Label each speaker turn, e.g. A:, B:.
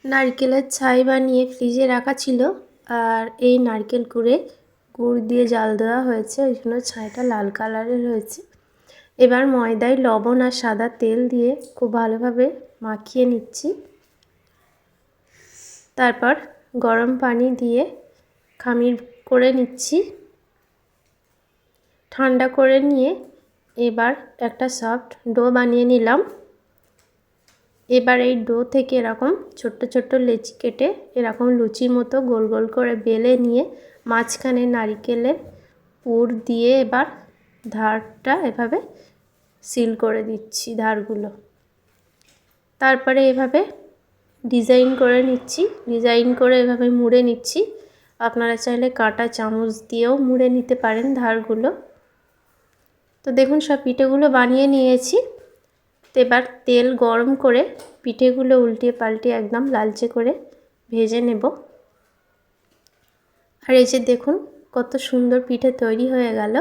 A: নারকেলের ছাই বানিয়ে ফ্রিজে রাখা ছিল, আর এই নারকেল কুড়ে গুড় দিয়ে জাল দেওয়া হয়েছে, ওই জন্য ছাইটা লাল কালারের হয়েছে। এবার ময়দায় লবণ আর সাদা তেল দিয়ে খুব ভালোভাবে মাখিয়ে নিচ্ছি। তারপর গরম পানি দিয়ে খামির করে নিচ্ছি। ঠান্ডা করে নিয়ে এবার একটা সফট ডো বানিয়ে নিলাম। এবার এই ডো থেকে এরকম ছোট্ট ছোট্ট লেচি কেটে এরকম লুচির মতো গোল গোল করে বেলে নিয়ে মাঝখানে নারকেলের পুর দিয়ে এবার ধারটা এভাবে সিল করে দিচ্ছি ধারগুলো। তারপরে এভাবে ডিজাইন করে নিচ্ছি, ডিজাইন করে এভাবে মুড়ে নিচ্ছি। আপনারা চাইলে কাঁটা চামচ দিয়েও মুড়ে নিতে পারেন ধারগুলো। তো দেখুন সব পিঠেগুলো বানিয়ে নিয়েছি। তো এবার তেল গরম করে পিঠেগুলো উল্টে পাল্টে একদম লালচে করে ভেজে নেব। আর এই যে দেখুন কত সুন্দর পিঠে তৈরি হয়ে গেল।